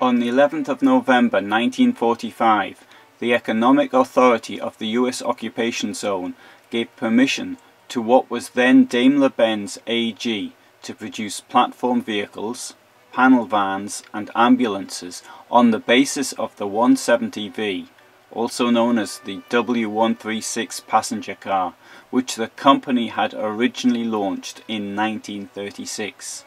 On the 11th of November 1945, the Economic Authority of the US Occupation Zone gave permission to what was then Daimler-Benz AG to produce platform vehicles, panel vans and ambulances on the basis of the 170V, also known as the W136 passenger car, which the company had originally launched in 1936.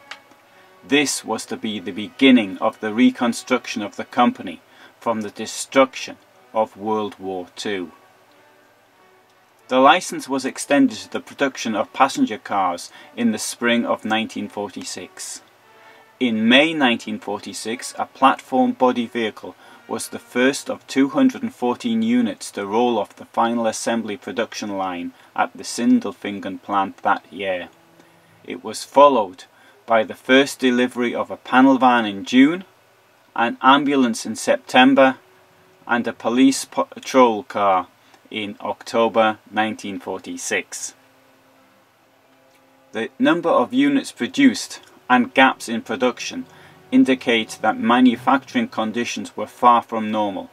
This was to be the beginning of the reconstruction of the company from the destruction of World War II. The license was extended to the production of passenger cars in the spring of 1946. In May 1946, a platform body vehicle was the first of 214 units to roll off the final assembly production line at the Sindelfingen plant that year. It was followed by the first delivery of a panel van in June, an ambulance in September, and a police patrol car in October 1946. The number of units produced and gaps in production indicate that manufacturing conditions were far from normal.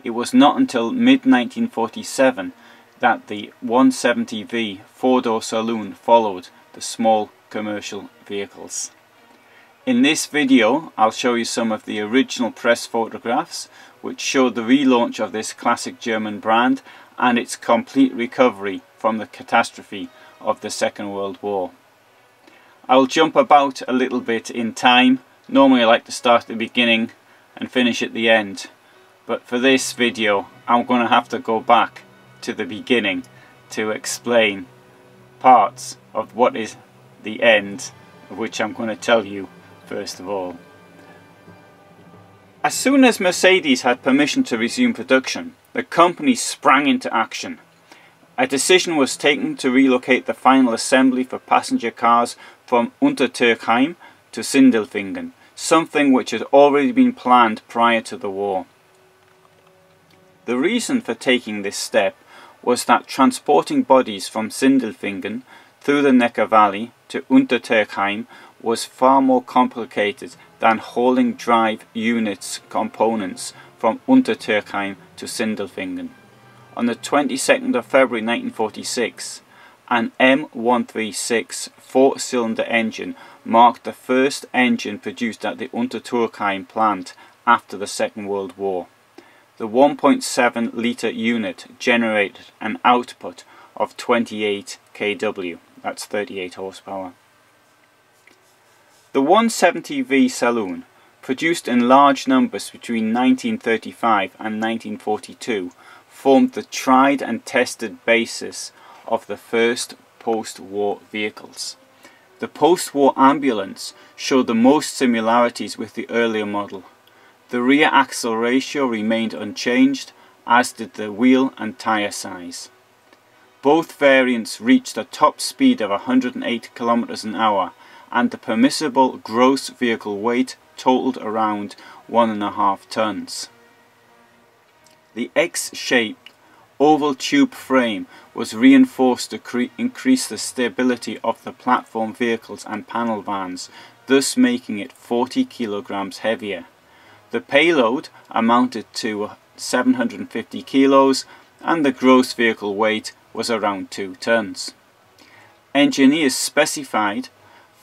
It was not until mid-1947 that the 170V four-door saloon followed the small commercial vehicles. In this video I'll show you some of the original press photographs which show the relaunch of this classic German brand and its complete recovery from the catastrophe of the Second World War. I'll jump about a little bit in time. Normally I like to start at the beginning and finish at the end, but for this video I'm going to have to go back to the beginning to explain parts of what is the end, of which I'm going to tell you first of all. As soon as Mercedes had permission to resume production, the company sprang into action. A decision was taken to relocate the final assembly for passenger cars from Untertürkheim to Sindelfingen, something which had already been planned prior to the war. The reason for taking this step was that transporting bodies from Sindelfingen through the Neckar Valley to Untertürkheim was far more complicated than hauling drive units components from Untertürkheim to Sindelfingen. On the 22nd of February 1946, an M136 four-cylinder engine marked the first engine produced at the Untertürkheim plant after the Second World War. The 1.7 litre unit generated an output of 28 kW, that's 38 horsepower. The 170V saloon, produced in large numbers between 1935 and 1942, formed the tried and tested basis of the first post-war vehicles. The post-war ambulance showed the most similarities with the earlier model. The rear axle ratio remained unchanged, as did the wheel and tyre size. Both variants reached a top speed of 108 km an hour, and the permissible gross vehicle weight totaled around 1.5 tons. The X-shaped oval tube frame was reinforced to increase the stability of the platform vehicles and panel vans, thus making it 40 kilograms heavier. The payload amounted to 750 kilos and the gross vehicle weight was around 2 tons. Engineers specified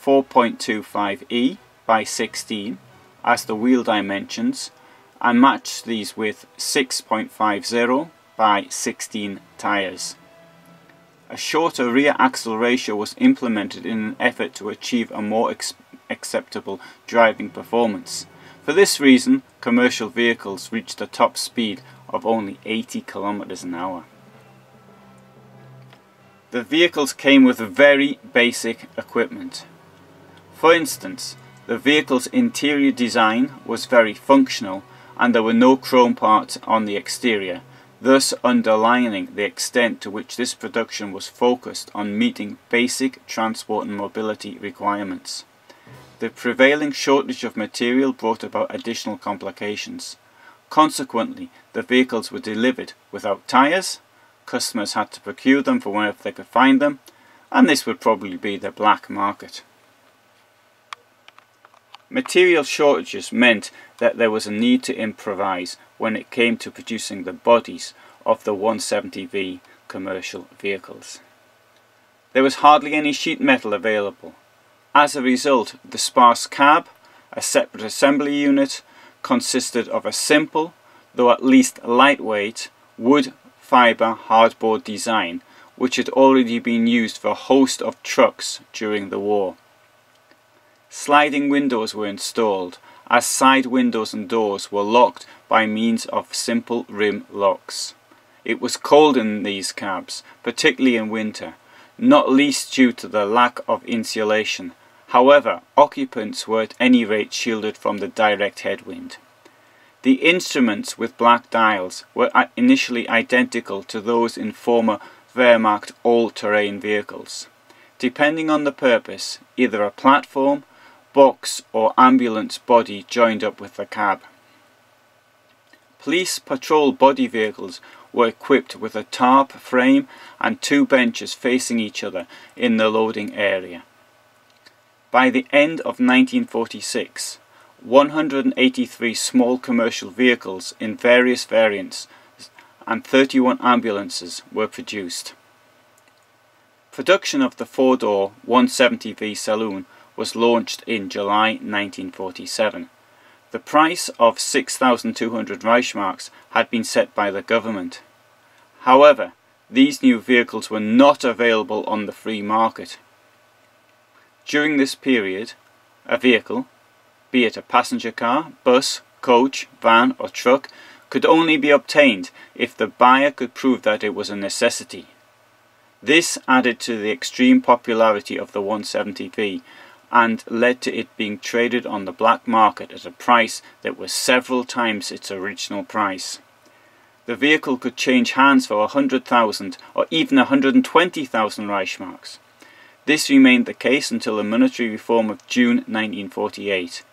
4.25e by 16 as the wheel dimensions and matched these with 6.50 by 16 tyres. A shorter rear axle ratio was implemented in an effort to achieve a more acceptable driving performance. For this reason, commercial vehicles reached a top speed of only 80 km an hour. The vehicles came with very basic equipment. For instance, the vehicle's interior design was very functional and there were no chrome parts on the exterior, thus underlining the extent to which this production was focused on meeting basic transport and mobility requirements. The prevailing shortage of material brought about additional complications. Consequently, the vehicles were delivered without tyres, customers had to procure them from wherever they could find them, and this would probably be the black market. Material shortages meant that there was a need to improvise when it came to producing the bodies of the 170V commercial vehicles. There was hardly any sheet metal available. As a result, the sparse cab, a separate assembly unit, consisted of a simple, though at least lightweight, wood fibre hardboard design, which had already been used for a host of trucks during the war. Sliding windows were installed, as side windows and doors were locked by means of simple rim locks. It was cold in these cabs, particularly in winter, not least due to the lack of insulation. However, occupants were at any rate shielded from the direct headwind. The instruments with black dials were initially identical to those in former Wehrmacht all-terrain vehicles. Depending on the purpose, either a platform, box or ambulance body joined up with the cab. Police patrol body vehicles were equipped with a tarp frame and two benches facing each other in the loading area. By the end of 1946, 183 small commercial vehicles in various variants and 31 ambulances were produced. Production of the four-door 170V saloon was launched in July 1947. The price of 6,200 Reichsmarks had been set by the government. However, these new vehicles were not available on the free market. During this period, a vehicle, be it a passenger car, bus, coach, van or truck, could only be obtained if the buyer could prove that it was a necessity. This added to the extreme popularity of the 170V and led to it being traded on the black market at a price that was several times its original price. The vehicle could change hands for 100,000 or even 120,000 Reichsmarks. This remained the case until the military reform of June 1948.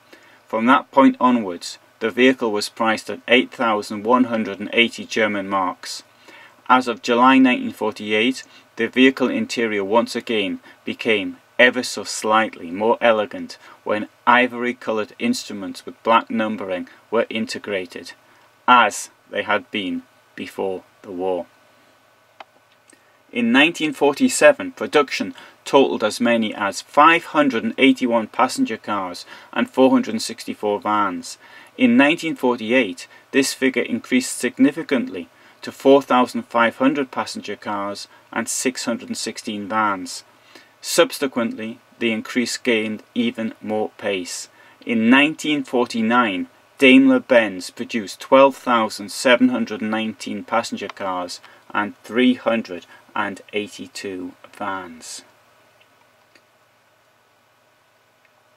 From that point onwards, the vehicle was priced at 8,180 German marks. As of July 1948, the vehicle interior once again became ever so slightly more elegant when ivory-coloured instruments with black numbering were integrated, as they had been before the war. In 1947, production totaled as many as 581 passenger cars and 464 vans. In 1948, this figure increased significantly to 4,500 passenger cars and 616 vans. Subsequently, the increase gained even more pace. In 1949, Daimler-Benz produced 12,719 passenger cars and 382 vans.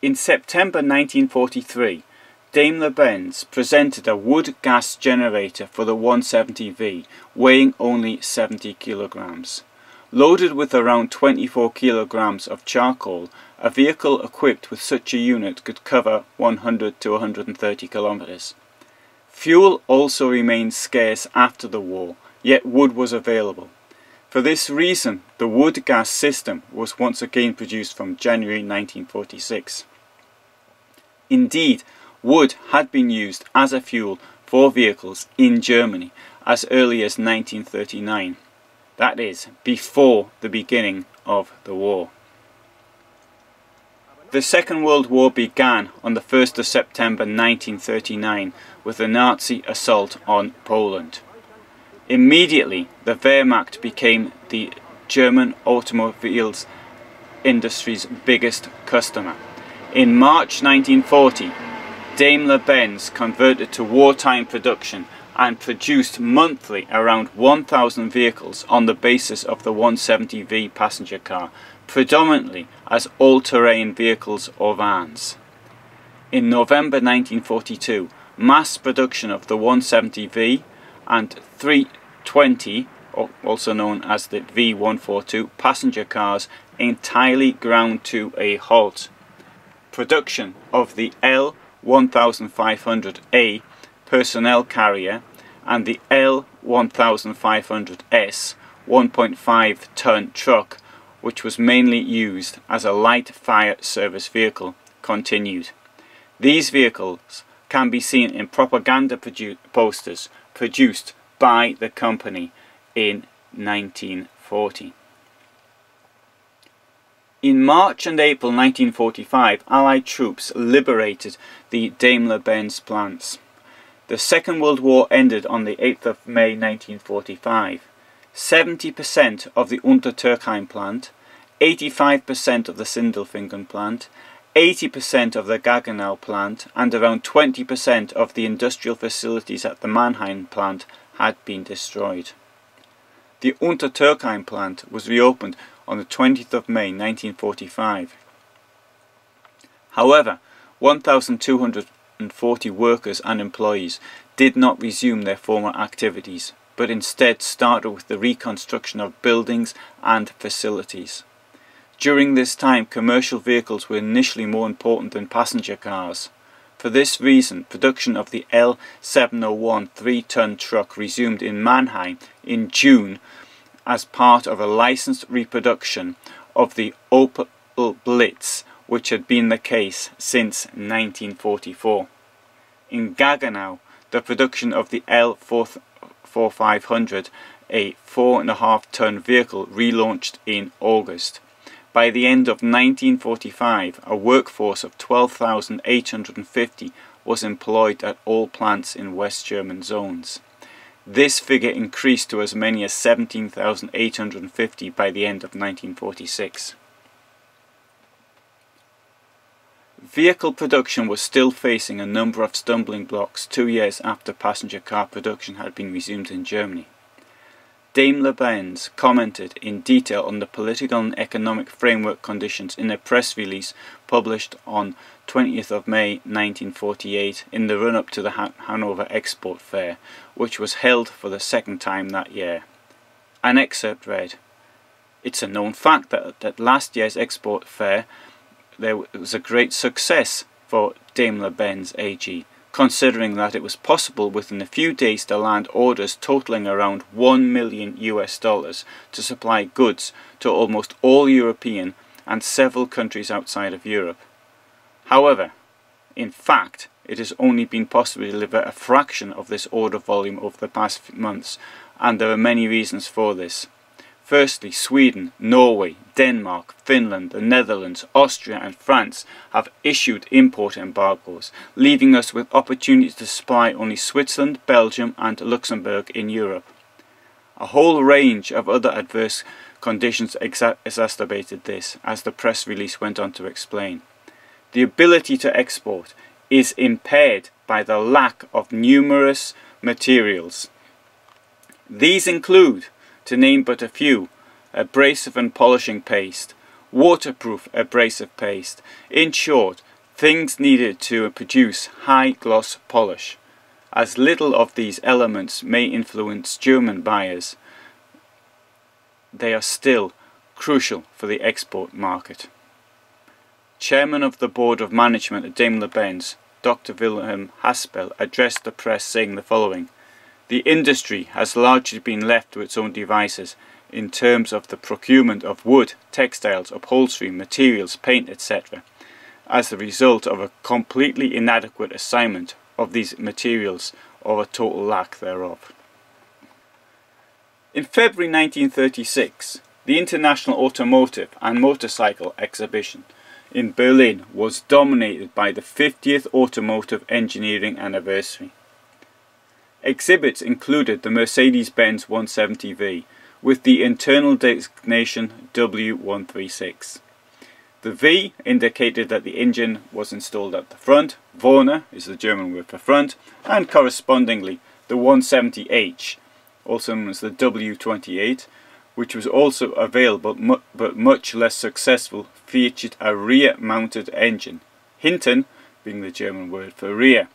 In September 1943, Daimler-Benz presented a wood gas generator for the 170V, weighing only 70 kilograms. Loaded with around 24 kilograms of charcoal, a vehicle equipped with such a unit could cover 100 to 130 kilometers. Fuel also remained scarce after the war, yet wood was available. For this reason, the wood gas system was once again produced from January 1946. Indeed, wood had been used as a fuel for vehicles in Germany as early as 1939. That is, before the beginning of the war. The Second World War began on the 1st of September 1939 with the Nazi assault on Poland. Immediately, the Wehrmacht became the German automobiles industry's biggest customer. In March 1940, Daimler-Benz converted to wartime production and produced monthly around 1,000 vehicles on the basis of the 170V passenger car, predominantly as all-terrain vehicles or vans. In November 1942, mass production of the 170V and 320, also known as the V142, passenger cars entirely ground to a halt. Production of the L1500A personnel carrier and the L1500S 1.5-ton truck, which was mainly used as a light fire service vehicle, continued. These vehicles can be seen in propaganda posters produced by the company in 1940. In March and April 1945, Allied troops liberated the Daimler-Benz plants. The Second World War ended on the 8th of May 1945. 70% of the Untertürkheim plant, 85% of the Sindelfingen plant, 80% of the Gaggenau plant, and around 20% of the industrial facilities at the Mannheim plant had been destroyed. The Untertürkheim plant was reopened on the 20th of May 1945. However, 1,240 workers and employees did not resume their former activities, but instead started with the reconstruction of buildings and facilities. During this time, commercial vehicles were initially more important than passenger cars. For this reason, production of the L701 3-ton truck resumed in Mannheim in June as part of a licensed reproduction of the Opel Blitz, which had been the case since 1944. In Gaggenau, the production of the L4500, a 4.5-ton vehicle, relaunched in August. By the end of 1945, a workforce of 12,850 was employed at all plants in West German zones. This figure increased to as many as 17,850 by the end of 1946. Vehicle production was still facing a number of stumbling blocks 2 years after passenger car production had been resumed in Germany. Daimler-Benz commented in detail on the political and economic framework conditions in a press release published on 20th of May 1948 in the run-up to the Hanover Export Fair, which was held for the second time that year. An excerpt read, "It's a known fact that at last year's export fair there was a great success for Daimler-Benz AG, considering that it was possible within a few days to land orders totaling around $1 million to supply goods to almost all European and several countries outside of Europe. However, in fact, it has only been possible to deliver a fraction of this order volume over the past months, and there are many reasons for this. Firstly, Sweden, Norway, Denmark, Finland, the Netherlands, Austria and France have issued import embargoes, leaving us with opportunities to supply only Switzerland, Belgium and Luxembourg in Europe. A whole range of other adverse conditions exacerbated this, as the press release went on to explain. The ability to export is impaired by the lack of numerous materials. These include, to name but a few, abrasive and polishing paste, waterproof abrasive paste, in short, things needed to produce high gloss polish. As little of these elements may influence German buyers, they are still crucial for the export market." Chairman of the Board of Management at Daimler-Benz, Dr. Wilhelm Haspel, addressed the press saying the following: "The industry has largely been left to its own devices in terms of the procurement of wood, textiles, upholstery, materials, paint, etc. as the result of a completely inadequate assignment of these materials or a total lack thereof." In February 1936, the International Automotive and Motorcycle Exhibition in Berlin was dominated by the 50th Automotive Engineering Anniversary. Exhibits included the Mercedes-Benz 170V with the internal designation W136. The V indicated that the engine was installed at the front, Vorne is the German word for front, and correspondingly the 170H, also known as the W28, which was also available but much less successful, featured a rear-mounted engine, Hinten being the German word for rear.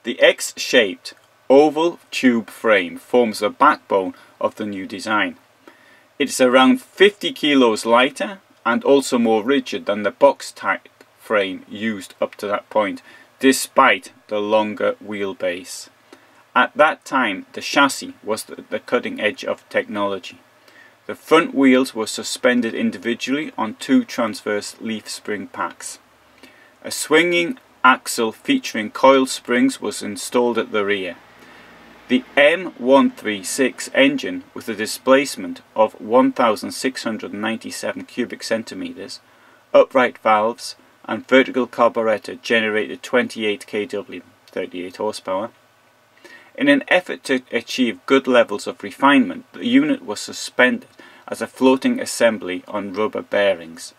The X-shaped oval tube frame forms the backbone of the new design. It is around 50 kilos lighter and also more rigid than the box-type frame used up to that point, despite the longer wheelbase. At that time, the chassis was the cutting edge of technology. The front wheels were suspended individually on two transverse leaf spring packs. A swinging axle featuring coil springs was installed at the rear. The M136 engine, with a displacement of 1,697 cubic centimeters, upright valves and vertical carburetor, generated 28 kW, 38 horsepower. In an effort to achieve good levels of refinement, the unit was suspended as a floating assembly on rubber bearings.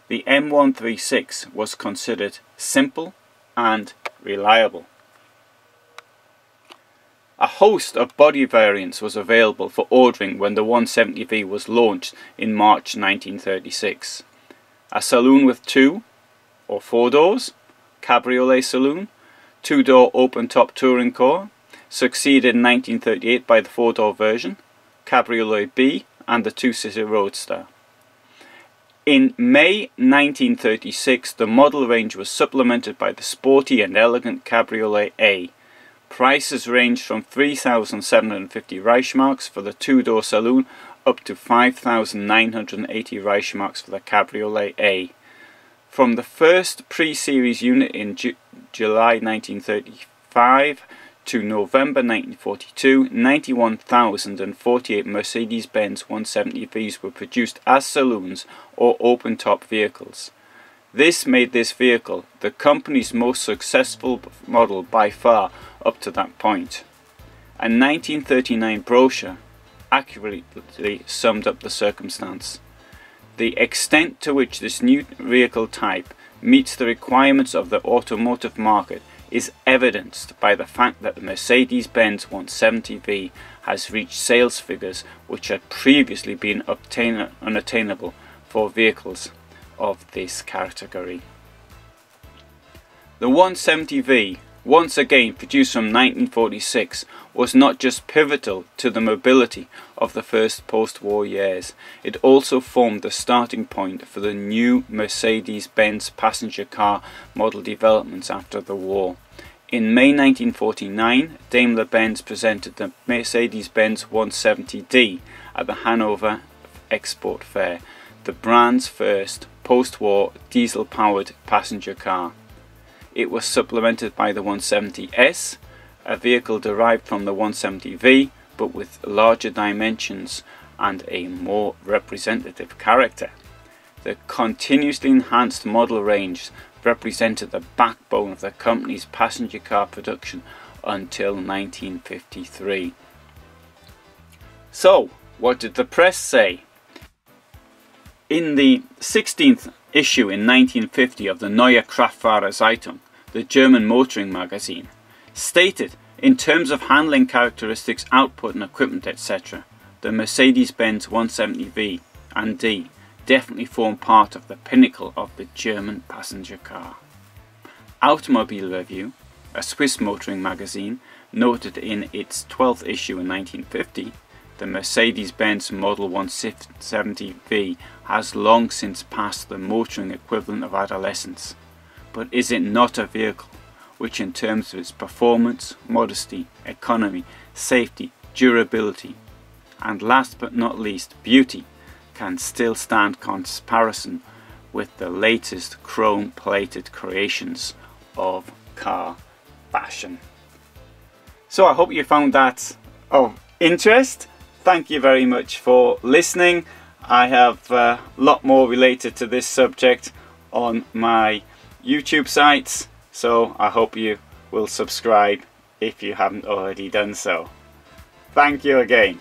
The M136 was considered simple and reliable. A host of body variants was available for ordering when the 170V was launched in March 1936. A saloon with 2 or 4 doors, cabriolet saloon, 2-door open-top touring car, succeeded in 1938 by the 4-door version, Cabriolet B, and the 2-seater Roadster. In May 1936, the model range was supplemented by the sporty and elegant Cabriolet A. Prices ranged from 3,750 Reichsmarks for the 2-door saloon up to 5,980 Reichsmarks for the Cabriolet A. From the first pre-series unit in July 1935 to November 1942, 91,048 Mercedes-Benz 170Vs were produced as saloons or open-top vehicles. This made this vehicle the company's most successful model by far up to that point. A 1939 brochure accurately summed up the circumstance. The extent to which this new vehicle type meets the requirements of the automotive market is evidenced by the fact that the Mercedes-Benz 170V has reached sales figures which had previously been unattainable for vehicles of this category. The 170V, once again produced from 1946, was not just pivotal to the mobility of the first post-war years, it also formed the starting point for the new Mercedes-Benz passenger car model developments after the war. In May 1949, Daimler-Benz presented the Mercedes-Benz 170D at the Hanover Export Fair, the brand's first post-war diesel-powered passenger car. It was supplemented by the 170S, a vehicle derived from the 170V but with larger dimensions and a more representative character. The continuously enhanced model range represented the backbone of the company's passenger car production until 1953. So, what did the press say? In the 16th issue in 1950 of the Neue Kraftfahrer Zeitung, the German motoring magazine, stated, in terms of handling characteristics, output and equipment, etc., the Mercedes-Benz 170V and D definitely form part of the pinnacle of the German passenger car. Automobile Review, a Swiss motoring magazine, noted in its 12th issue in 1950, the Mercedes-Benz Model 170V has long since passed the motoring equivalent of adolescence. But is it not a vehicle which, in terms of its performance, modesty, economy, safety, durability, and last but not least, beauty, can still stand comparison with the latest chrome-plated creations of car fashion? So I hope you found that of interest. Thank you very much for listening. I have a lot more related to this subject on my YouTube sites, so I hope you will subscribe if you haven't already done so. Thank you again.